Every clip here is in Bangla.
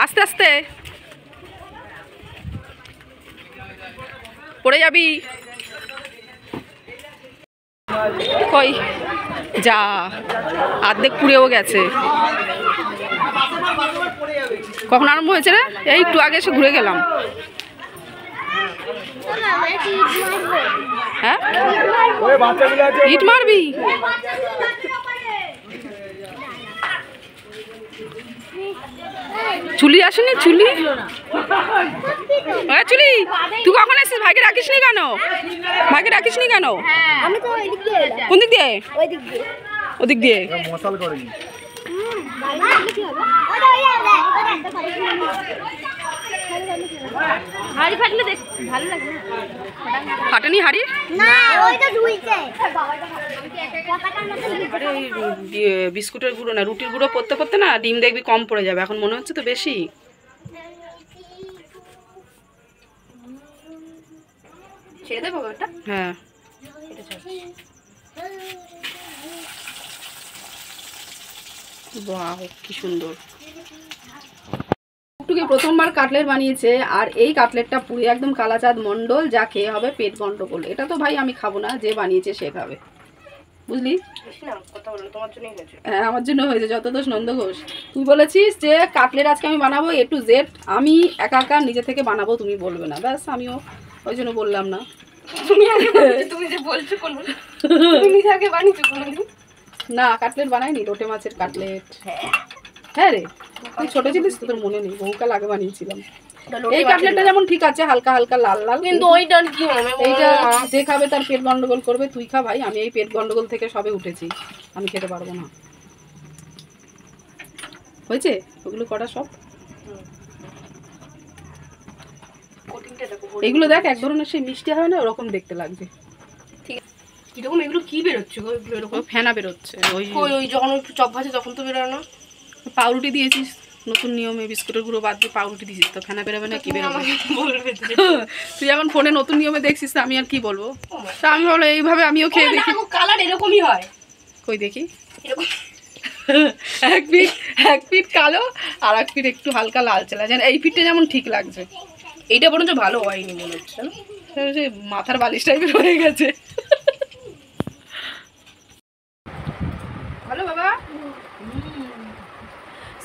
আস্তে আস্তে পড়ে যাবি। কই যা অর্ধেক পুড়েও গেছে। কখন আরম্ভ হয়েছে রে? এই একটু আগে এসে ঘুরে গেলাম। হ্যাঁ ইট মারবি? চুলি আসেনি? চুলি চুলি তুই কখন এসেছিস? ভাইকে রাখিস নি কেন? ভাইকে রাখিস নি কেন? কোন দিক দিয়ে? ওদিক দিয়ে। ফাটেনি হাড়ি? বিস্কুটের গুঁড়ো না, রুটির গুঁড়ো পড়তে পড়তে না ডিম দেখবি কম পড়ে যাবে। এখন মনে হচ্ছে তো বেশি। ছেড়ে দেবো ওটা? হ্যাঁ বাহ কি সুন্দর। টুকটুকি প্রথমবার কাটলেট বানিয়েছে, আর এই কাটলেটটা পুরো একদম কালাচাঁদ মন্ডল, যা খেয়ে হবে পেট গন্ডগোল। এটা তো ভাই আমি খাবো না, যে বানিয়েছে সে খাবে, বুঝলি? হ্যাঁ আমার জন্য হয়েছে, যত দোষ নন্দ ঘোষ। তুই বলেছিস যে কাটলেট আজকে আমি বানাবো A to Z, আমি একা একা নিজে থেকে বানাবো, তুমি বলবে না, ব্যাস আমিও ওই জন্য বললাম না। তুমি যে বলছো তুমি নিজে আগে বানিয়েছো কোনোদিন? না কাটলেট বানাইনি, লোটে মাছের কাটলেট। হ্যাঁ রে তুই ছোট ছিলিস তো, তোর মনে নেই, বহুকাল আগে বানিয়েছিলাম। এই কাটলেটটা যেমন ঠিক আছে, হালকা হালকা লাল লাল, কিন্তু ওইটা কি হবে? এইটা যে খাবে তার পেট গন্ডগোল করবে। তুই খা ভাই, আমি এই পেট গন্ডগোল থেকে সবে উঠেছি, আমি খেতে পারবো না। হয়েছে ওগুলো কটা সব? এগুলো দেখ এক ধরনের সেই মিষ্টি হয় না, ওরকম দেখতে লাগছে। কিরকম এগুলো কি বেরোচ্ছে? ফেনা বেরোচ্ছে। ওই ওই যখন একটু চপ ভাজে তখন তো বেরোয় না? পাউরুটি দিয়েছিস নতুন নিয়মে, বিস্কুটের গুঁড়ো বাদ দিয়ে পাউরুটি দিয়েছিস, তো ফেনা বেরোবে না? কি বেরোবে? তুই এখন ফোনে নতুন নিয়মে দেখছিস, আমি আর কি বলবো। তা আমি বলো এইভাবে আমিও খেয়ে দেখি। কালার এরকমই হয়। কই দেখি। এক পিঠ কালো আর এক পিঠ একটু হালকা লালচে লাগছে। এই পিঠটা যেমন ঠিক লাগছে, এইটা বরঞ্চ ভালো হয়নি মনে হচ্ছে না? মাথার বালিশ টাইপের হয়ে গেছে। ভালো বাবা।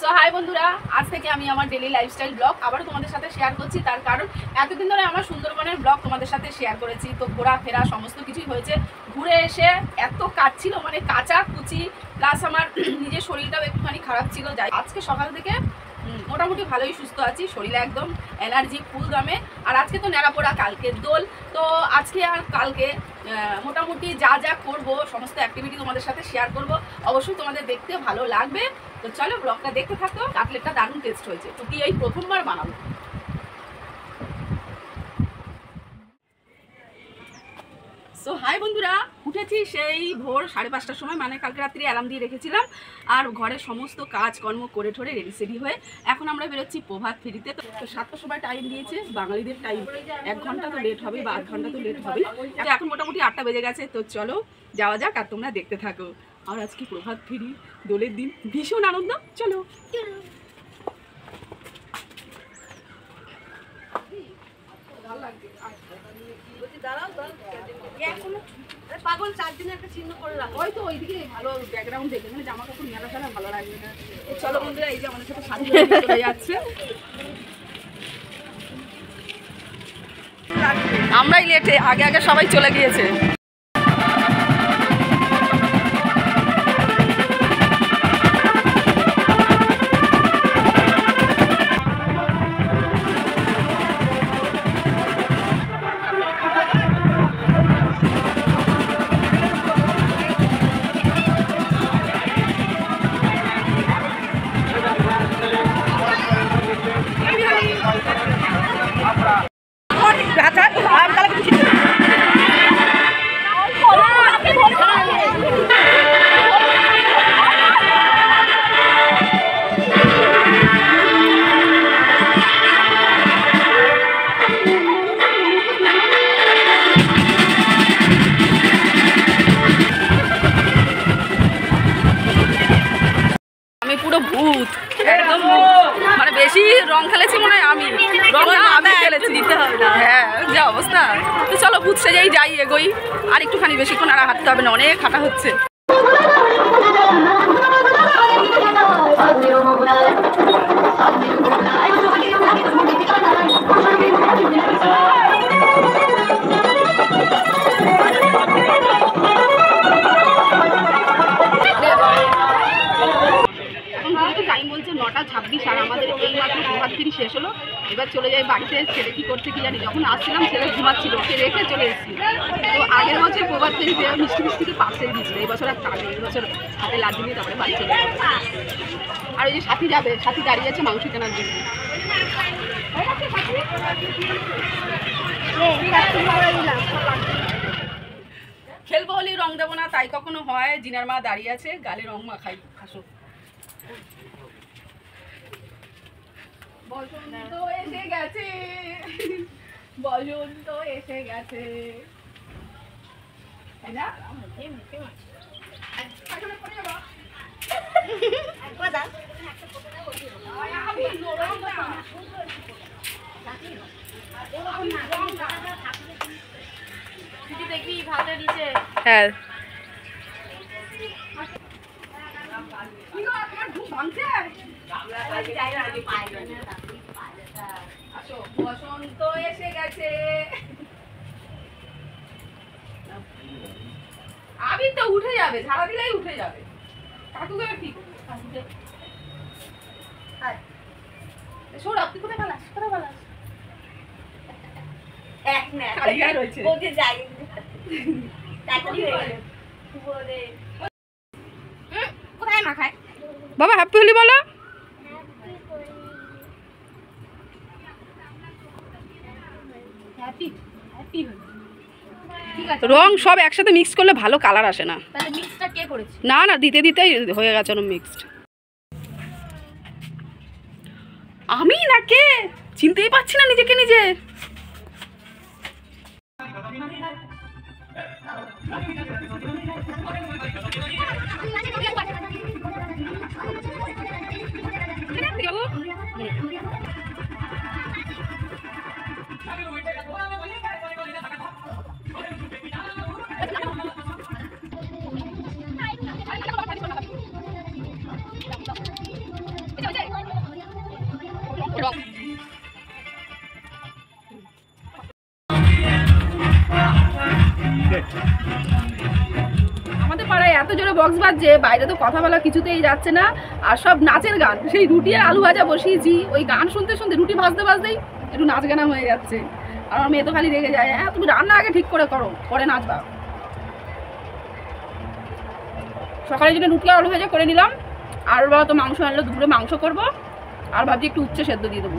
সো হাই বন্ধুরা, আজ থেকে আমি আমার ডেইলি লাইফস্টাইল ব্লগ আবারও তোমাদের সাথে শেয়ার করছি। তার কারণ এতদিন ধরে আমার সুন্দরবনের ব্লগ তোমাদের সাথে শেয়ার করেছি, তো ঘোরাফেরা সমস্ত কিছুই হয়েছে। ঘুরে এসে এত কাজ ছিল, মানে কাঁচা কুচি, প্লাস আমার নিজের শরীরটাও একটুখানি খারাপ ছিল। যাই আজকে সকাল থেকে মোটামুটি ভালোই সুস্থ আছি, শরীরে একদম এনার্জি ফুল দামে। আর আজকে তো ন্যাড়াপোড়া, কালকে দোল, তো আজকে আর কালকে মোটামুটি যা যা করব সমস্ত অ্যাক্টিভিটি তোমাদের সাথে শেয়ার করব। অবশ্যই তোমাদের দেখতে ভালো লাগবে, তো চলো ব্লগটা দেখতে থাকো। কাটলেটটা দারুণ টেস্ট হয়েছে, তো কি এই প্রথমবার বানাবো। সো হাই বন্ধুরা, উঠেছি সেই ভোর 5:30টার সময়, মানে কালকে রাত্রি অ্যালার্ম দিয়ে রেখেছিলাম। আর ঘরের সমস্ত কাজকর্ম করে ঠরে রেডি সেডি হয়ে এখন আমরা বেরোচ্ছি প্রভাত ফেরিতে। তো 7টার সময় টাইম দিয়েছে, বাঙালিদের টাইম 1 ঘন্টা তো লেট হবে বা 8 ঘন্টা তো লেট হবে। এখন মোটামুটি 8টা বেজে গেছে, তো চলো যাওয়া যাক আর তোমরা দেখতে থাকো। আর আজকে প্রভাত ফেরি, দোলের দিন, ভীষণ আনন্দ। চলো পাগল 4 দিনে একটা চিহ্ন করে রাখো। ওই তো ওইদিকে ভালো ব্যাকগ্রাউন্ড দেখে, মানে জামা কাপড় মেলা ছাড়া ভালো লাগবে না। চলো বন্ধুরা, এই যে আমাদের সাথে সাথী চলে যাচ্ছে। আমরাই লেটে, আগে আগে সবাই চলে গিয়েছে। মানে বেশি রং খেলেছি মনে হয় আমি, রংটা আমি খেলেছি, দিতে হবে না। হ্যাঁ যা অবস্থা। তো চলো ভূত সেজেই যাই, এগোই। আর একটুখানি বেশিক্ষণ আর হাঁটতে হবে না, অনেক হাঁটা হচ্ছে। টাইম বলছে 9:26 আর আমাদের এই মাত্র প্রভাত ফেরি শেষ হলো। এবার চলে যাই বাড়িতে। ছেলে কি করছে কি জানি, যখন আসছিলাম ছেলে ঘুমাচ্ছিল, ওকে রেখে চলে এসেছি। তো আগের বছর প্রভাত ফেরিতে মিষ্টি মিষ্টিতে পার্সেল দিয়েছিল, এই বছর আর তাকে, এই বছর হাতে লাড্ডু নিয়ে তারপরে বাড়ি চলে যাবে। আর ওই যে সাথী যাবে, সাথী দাঁড়িয়ে আছে মাংস কেনার জন্য। খেলবো হলি রং দেবো না, তাই কখনো হয়। জিনার মা দাঁড়িয়ে আছে, গালে রং মাখাই, আসো। বসন্ত এসে গেছে, বসন্ত এসে গেছে, তাই না? দেখবি ভালো দিচ্ছে। হ্যাঁ বসন্ত এসে গেছে। আবির তো উঠে যাবে, ঝাড়া দিলেই উঠে যাবে। কাকুকে ঠিক সৌরভ তুই কোথায় পালাস, কোথায় পালাস? এক না রয়েছে ওকে যাই কোথায় মাখায় বাবা হ্যাপি হোলি বলো। Happy happy Holi. রং সব একসাথে মিক্স করলে ভালো কালার আসে না। তাহলে মিক্সটা কে করেছে? না না দিতে দিতেই হয়ে গেছে মিক্সড। আমি না কে চিনতেই পারছি না নিজেকে নিজে। আমাদের পাড়ায় এত জোরে বক্স বাজছে, বাইরে তো কথা বলা কিছুতেই যাচ্ছে না। আর সব নাচের গান, সেই রুটি আর আলু ভাজা বসিয়েছি, ওই গান শুনতে শুনতে রুটি ভাজতে ভাজতেই একটু নাচ গানা হয়ে যাচ্ছে। আর আমার মেয়ে তো খালি রেগে যায়, হ্যাঁ তুমি রান্না আগে ঠিক করে করো, পরে নাচবা। সকালের জন্য রুটি আর আলু ভাজা করে নিলাম, আর বাবা তো মাংস আনলো, দুপুরে মাংস করবো। আর ভাবছি একটু উচ্ছে সেদ্ধ দিয়ে দেবো।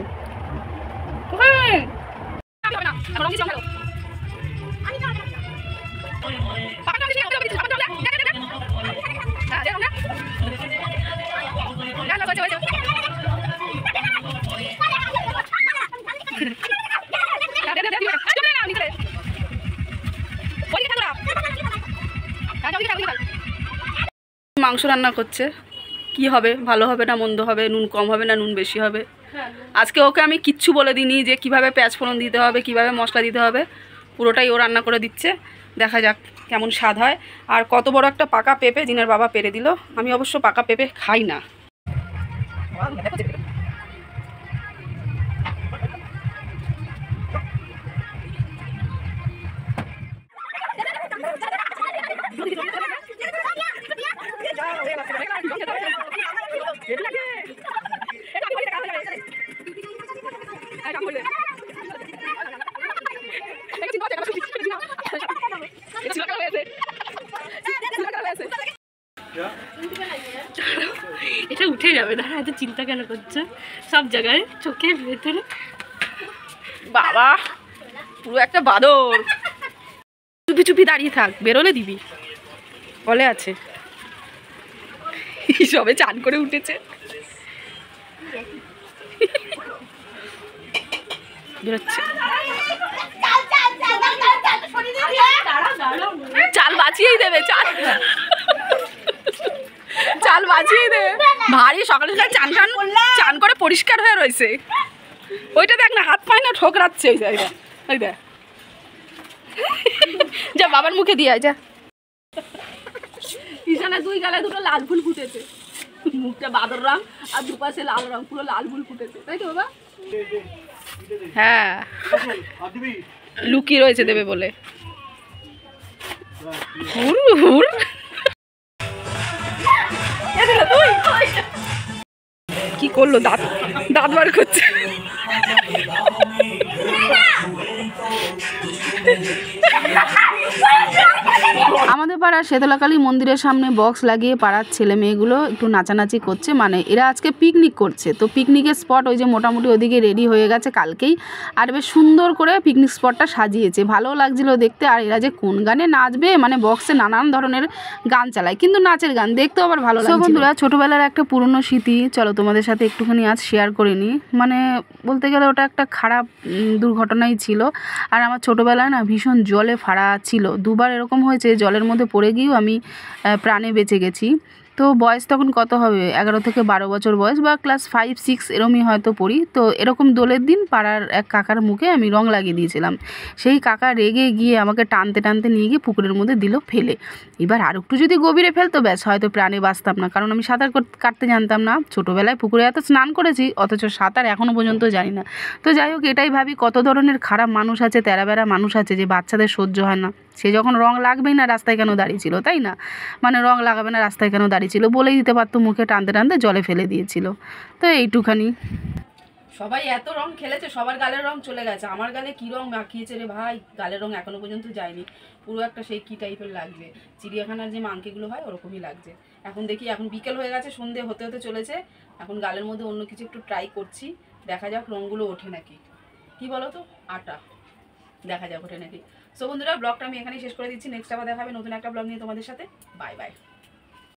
মাংস রান্না করছে, কি হবে, ভালো হবে না মন্দ হবে, নুন কম হবে না নুন বেশি হবে। আজকে ওকে আমি কিচ্ছু বলে দিইনি যে কিভাবে পেঁয়াজ ফোড়ন দিতে হবে, কিভাবে মশলা দিতে হবে, পুরোটাই ও রান্না করে দিচ্ছে। দেখা যাক কেমন স্বাদ হয়। আর কত বড় একটা পাকা পেঁপে জিনার বাবা পেরে দিল। আমি অবশ্য পাকা পেঁপে খাই না। এটা উঠে যাবে, দাঁড়া এত চিন্তা কেন করছো? সব জায়গায় চোখের ভেতরে বাবা পুরো একটা বাদর। চুপি চুপি দাঁড়িয়ে থাক, বেরোলে দিবি, বলে আছে। সবে চান করে উঠেছে, বেরোচ্ছে। চাল বাঁচিয়েই দেবে, চাল চাল বাঁচিয়েই দেবে। ভারী সকালে সকালে চান করে পরিষ্কার হয়ে রয়েছে। ওইটা দেখ না, হাত পায় না ঠোকরাচ্ছে। ওই দেখ, ওই দেখ, যা বাবার মুখে দিয়ে আয় যা। ঈশানের 2 গালে 2টো লাল ফুল ফুটেছে, মুখটা বাদর রং আর দুপাশে লাল রং, পুরো লাল ফুল ফুটেছে, তাই তো বাবা? হ্যাঁ, লুকিয়ে রয়েছে দেবে বলে। কি করলো, দাঁত দাঁত বার করছে। আমাদের পাড়ার শীতলাকালী মন্দিরের সামনে বক্স লাগিয়ে পাড়ার ছেলে মেয়েগুলো একটু নাচানাচি করছে, মানে এরা আজকে পিকনিক করছে। তো পিকনিকের স্পট ওই যে মোটামুটি ওদিকে রেডি হয়ে গেছে কালকেই, আর বেশ সুন্দর করে পিকনিক স্পটটা সাজিয়েছে, ভালো লাগছিল দেখতে। আর এরা যে কোন গানে নাচবে, মানে বক্সে নানান ধরনের গান চালায়, কিন্তু নাচের গান দেখতেও আবার ভালো লাগছে। বন্ধুরা, ছোটোবেলার একটা পুরনো স্মৃতি চলো তোমাদের সাথে একটুখানি আজ শেয়ার করে নিই। মানে বলতে গেলে ওটা একটা খারাপ দুর্ঘটনাই ছিল। আর আমার ছোটোবেলায় না ভীষণ জলে ফাড়া ছিল, 2বার এরকম হয়েছে জলের মধ্যে পড়ে গিয়েও আমি প্রাণে বেঁচে গেছি। তো বয়স তখন কত হবে, 11 থেকে 12 বছর বয়স, বা ক্লাস 5-6 এরমই হয়তো পড়ি। তো এরকম দোলের দিন পাড়ার এক কাকার মুখে আমি রং লাগিয়ে দিয়েছিলাম। সেই কাকা রেগে গিয়ে আমাকে টানতে টানতে নিয়ে গিয়ে পুকুরের মধ্যে দিল ফেলে। এবার আর একটু যদি গভীরে ফেলতো ব্যাস হয়তো প্রাণে বাঁচতাম না, কারণ আমি সাঁতার কাটতে জানতাম না। ছোটোবেলায় পুকুরে এত স্নান করেছি, অথচ সাঁতার এখনও পর্যন্ত জানি না। তো যাই হোক, এটাই ভাবি কত ধরনের খারাপ মানুষ আছে, তেরাবেরা মানুষ আছে যে বাচ্চাদের সহ্য হয় না। সে যখন রং লাগবেই না রাস্তায় কেন দাঁড়িয়ে ছিল, তাই না? মানে রং লাগাবে না রাস্তায় কেন দাঁড়িয়ে ছিল, বলেই দিতে পারতো, মুখে টানতে টানতে জলে ফেলে দিয়েছিল। তো এইটুখানি। সবাই এত রং খেলেছে, সবার গালের রং চলে গেছে, আমার গালে কি রং মাখিয়েছে রে ভাই, গালের রং এখনো পর্যন্ত যায়নি, পুরো একটা সেই কি টাইপের লাগছে, চিড়িয়াখানার যে মাংকিগুলো হয় ওরকমই লাগছে। এখন দেখি, এখন বিকেল হয়ে গেছে, সন্ধে হতে হতে চলেছে, এখন গালের মধ্যে অন্য কিছু একটু ট্রাই করছি, দেখা যাক রঙগুলো ওঠে নাকি। কি বলো তো, আটা, দেখা যাক ওঠে নাকি। সো বন্ধুরা, ব্লগটা আমি এখানেই শেষ করে দিচ্ছি। নেক্সট আবার দেখা হবে নতুন একটা ব্লগ নিয়ে তোমাদের সাথে। Bye bye.